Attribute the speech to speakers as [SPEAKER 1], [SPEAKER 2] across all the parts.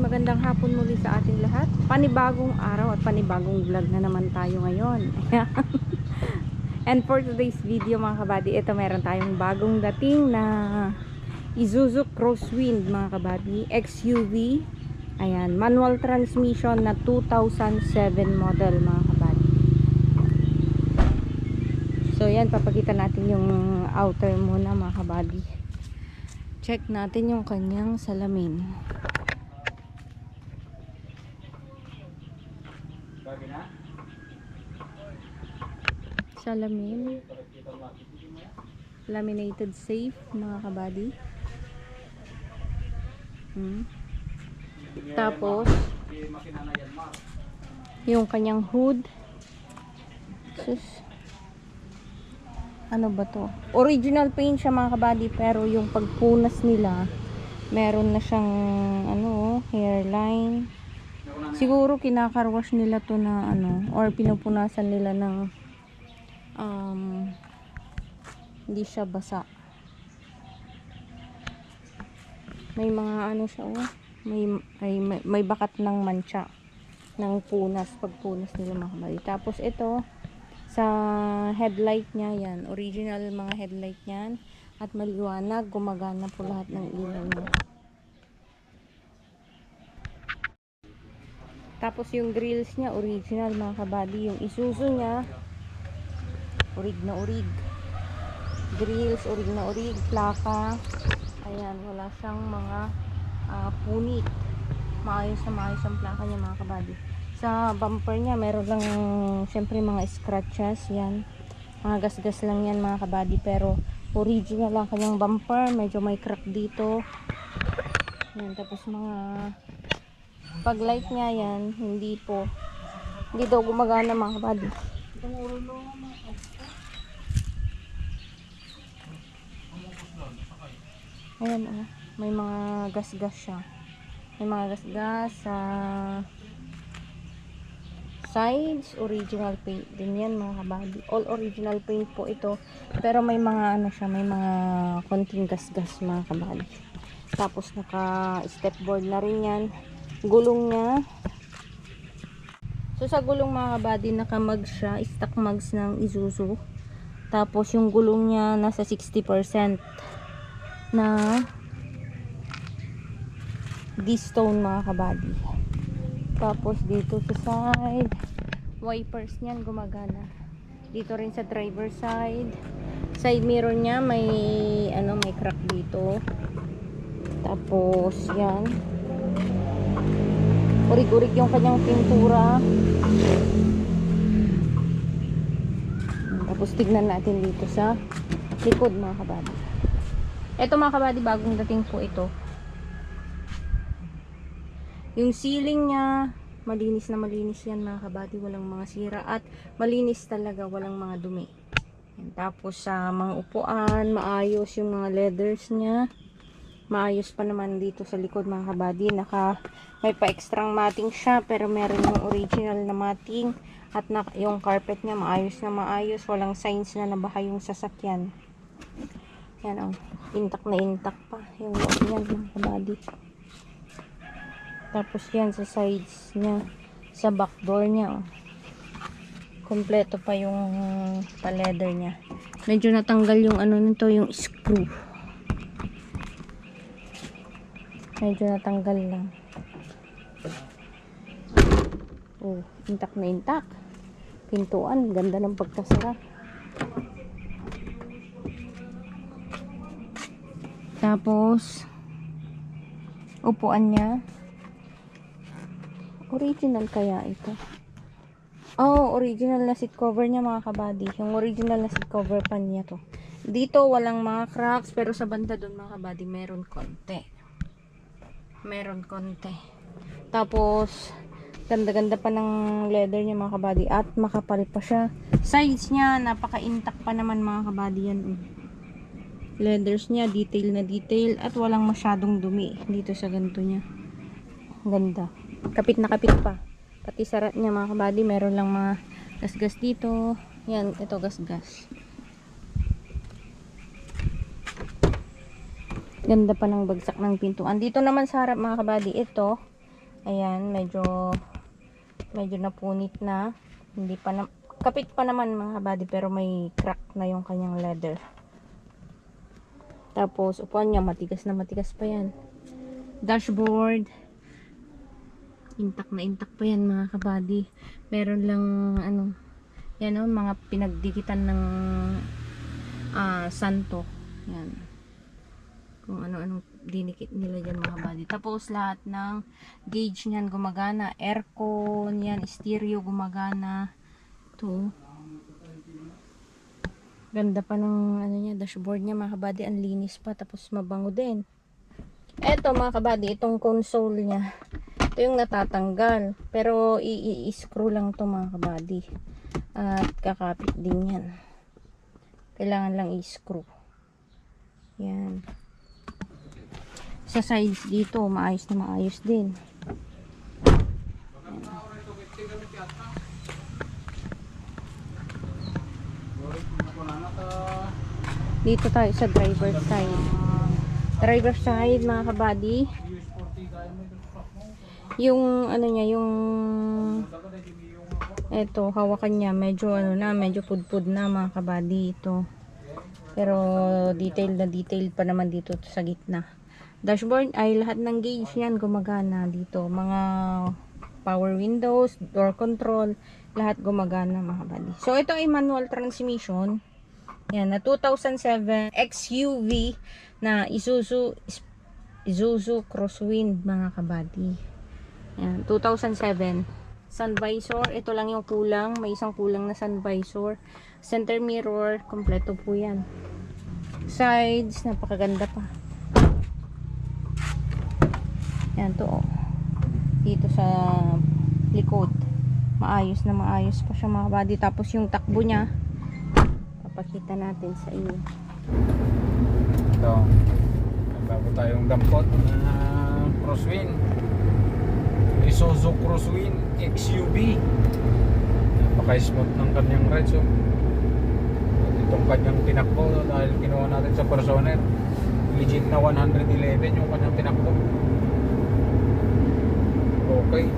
[SPEAKER 1] magandang hapon muli sa ating lahat. Panibagong araw at panibagong vlog na naman tayo ngayon. And for today's video mga kabady, ito meron tayong bagong dating na Isuzu Crosswind mga kabady, XUV. Ayan, manual transmission na 2007 model mga kabady. So yan, papakita natin yung outer muna mga kabady. Check natin yung kanyang salamin. Salamin, laminated safe mga kabady. Tapos yung kanyang hood, ano ba to, original paint siya mga kabady, pero yung pagpunas nila meron na siyang ano, hairline. Siguro kinakarwash nila to na ano, or pinupunasan nila ng hindi siya basa. May mga ano siya, oh, may bakat ng mancha ng punas, pagpunas nila mga kabady. Tapos ito sa headlight niya, yan original mga headlight niyan at maliwanag, gumagana po lahat ng ilaw niya. Tapos yung grills niya original mga kabady. Yung Isuzu niya orig na orig, grills orig na orig, plaka, ayan, wala siyang mga punit, maayos ang plaka niya mga kabady. Sa bumper niya meron lang syempre mga scratches, yan mga gasgas lang yan mga kabady, pero original lang kanyang bumper. Medyo may crack dito yan. Tapos mga pag light niya yan, hindi daw gumagana mga kabady. Ayan, oh, may mga gas-gas siya. May mga gas-gas sa sides, original paint din yan mga kabady. All original paint po ito, pero may mga ano siya, may mga konting gas-gas mga kabady. Tapos naka stepboard na rin yan. Gulong niya, so sa gulong mga kabady, naka-mugs siya, stock mugs ng Isuzu. Tapos yung gulong niya nasa 60% na D-stone mga kabady. Tapos dito sa side, wipers niyan gumagana. Dito rin sa driver side mirror niya may ano, may crack dito. Tapos yan, urig-urig yung kanyang pintura. Tapos tignan natin dito sa likod mga kabady. Ito mga kabady, bagong dating po ito. Yung ceiling niya malinis na malinis yan mga kabady, walang mga sira at malinis talaga, walang mga dumi. Yan. Tapos sa mga upuan, maayos yung mga leathers niya. Maayos pa naman dito sa likod mga kabady. May pa extrang matting siya, pero meron yung original na matting. At yung carpet niya maayos na maayos, walang signs na nabaha yung sasakyan. Yan, oh, intact na intact pa yung loob niyan mga kabady. Tapos yan sa sides niya, sa back door niya, oh, kompleto pa yung pa-leather niya. Medyo natanggal yung ano nito, yung screw. Medyo natanggal lang. Oh, intact na intact. Pintuan, ganda ng pagkasara. Tapos upuan niya, original kaya ito? Oh, original na seat cover niya mga kabady. Yung original na seat cover pa niya to. Dito walang mga cracks, pero sa banda doon mga kabady meron konti. Tapos ganda-ganda pa ng leather niya mga kabady, at makapal pa siya. Sides niya napaka-intact pa naman mga kabady yan. Leathers niya detail na detail at walang masyadong dumi dito sa ganito niya. Ganda. Kapit na kapit pa. Pati sa rat niya mga kabady, meron lang mga gas-gas dito. Yan, ito gas-gas. Ganda pa ng bagsak ng pintuan. Dito naman sa harap mga kabady, ito Ayan, medyo napunit na. Hindi pa na, kapit pa naman mga kabady, pero may crack na yung kanyang leather. Tapos upuan niya matigas na matigas pa yan. Dashboard, intact na intact pa yan mga kabady. Meron lang ano, yan o, mga pinagdikitan ng santo. Yan. Kung ano-anong dinikit nila dyan mga kabady. Tapos lahat ng gauge niyan gumagana. Aircon yan, stereo gumagana. Ito. Ganda pa ng ano niya, dashboard niya mga kabady. Ang linis pa. Tapos mabango din. Eto mga kabady, itong console niya. Ito yung natatanggal. Pero i-screw lang to mga kabady. At kakapit din yan. Kailangan lang i-screw. Yan. Sa sides dito, maayos na maayos din. Dito tayo sa driver side. Driver side mga kabady. Yung ano niya, yung eto, hawakan niya medyo ano na, medyo pudpud na mga kabady ito. Pero detail pa naman dito sa gitna. Dashboard ay lahat ng gauge yan gumagana dito. Mga power windows, door control, lahat gumagana mga kabady. So ito ay manual transmission. Yan, na 2007 XUV na Isuzu Crosswind mga kabady. Yan, 2007. Sun visor, ito lang yung kulang. May isang kulang na sun visor. Center mirror, kompleto po yan. Sides, napakaganda pa. Yan to oh. Dito sa likod. Maayos na maayos pa siya mga kabady. Tapos yung takbo niya, papakita natin sa inyo.
[SPEAKER 2] Ito. Bago tayong dampot na Crosswind. Isuzu Crosswind XUV. Napaka-smooth ng kanyang rides. Itong kanyang tinakbo dahil kinuha natin sa Personer. Legit na 111 yung kanyang tinakbo. Okay.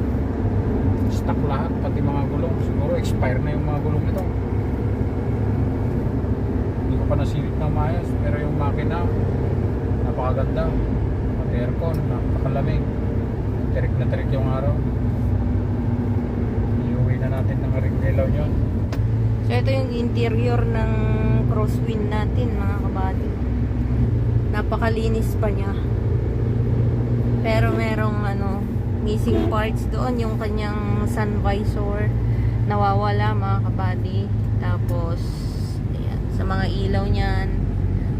[SPEAKER 2] Stock lahat, pati mga gulong. Siguro expire na yung mga gulong nito. Hindi ko pa nasilip ng maayos. Pero yung makina, napakaganda. Pati aircon, napakalamig. Tirik na tirik yung araw. Iuwi na natin ng ring ilaw yun.
[SPEAKER 1] So ito yung interior ng Crosswind natin mga kabady. Napakalinis pa niya. Pero merong ano, missing parts doon. Yung kanyang sun visor nawawala mga kabady. Tapos ayan, sa mga ilaw niyan,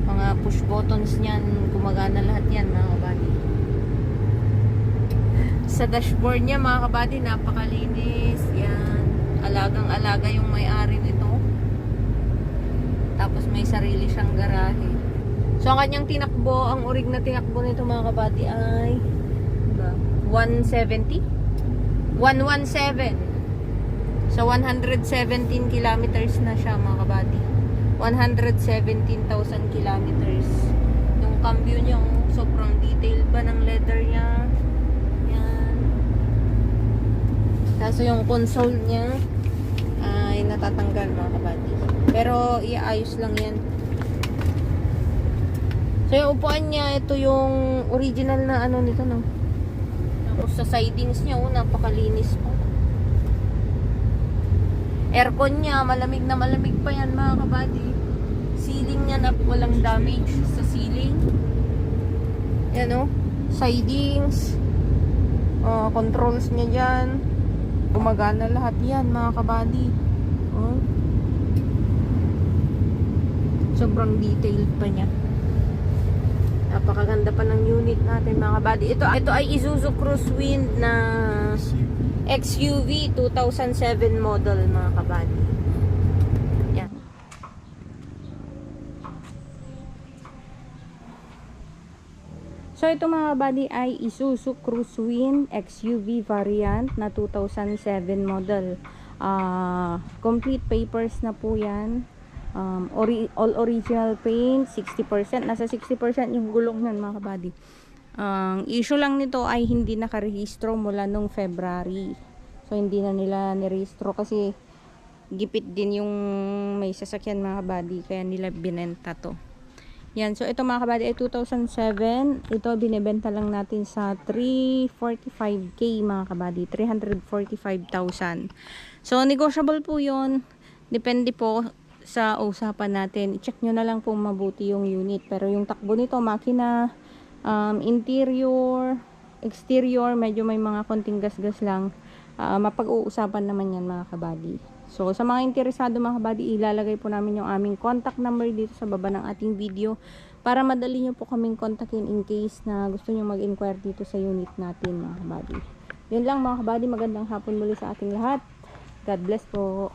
[SPEAKER 1] mga push buttons niyan, gumagana lahat yan mga kabady. Sa dashboard niya mga kabady, napakalinis. Yan, alagang-alaga yung may-ari nito. Tapos may sarili siyang garahe. So ang kanyang tinakbo, ang orig na tinakbo nito mga kabady ay 170? 117. So 117 kilometers na siya mga kabady. 117,000 kilometers. Yung cambio niya, sobrang detail pa ng leather niya. Yan. Kaso yung console niya ay natatanggal mga kabady. Pero iaayos lang yan. So yung upuan niya, ito yung original na ano nito no. Tapos sa sidings niya, napakalinis pa. Aircon niya, malamig na malamig pa yan mga kabady. Ceiling niya na walang damage sa ceiling. Yan o. Sidings. Controls niya dyan. Gumagana lahat yan mga kabady. Sobrang detailed pa niya. Napakaganda pa ng unit natin mga kabady. Ito ay Isuzu Crosswind na XUV 2007 model mga kabady. Yan. So ito mga kabady ay Isuzu Crosswind XUV variant na 2007 model. Complete papers na po yan. All original paint, 60%. Nasa 60% yung gulong nun mga kabady. Ang issue lang nito ay hindi nakarehistro mula nung February. So hindi na nila nirehistro kasi gipit din yung may sasakyan mga kabady, kaya nila binenta to. Yan, so ito mga kabady ay 2007. Ito binebenta lang natin sa 345k mga kabady, 345,000. So negotiable po yun, depende po sa usapan natin. I-check nyo na lang po mabuti yung unit, pero yung takbo nito, makina, interior, exterior, medyo may mga konting gasgas lang. Mapag-uusapan naman yan mga kabady. So sa mga interesado mga kabady, ilalagay po namin yung aming contact number dito sa baba ng ating video para madali nyo po kaming kontakin in case na gusto nyo mag-inquire dito sa unit natin mga kabady. Yun lang mga kabady, magandang hapon muli sa ating lahat. God bless po.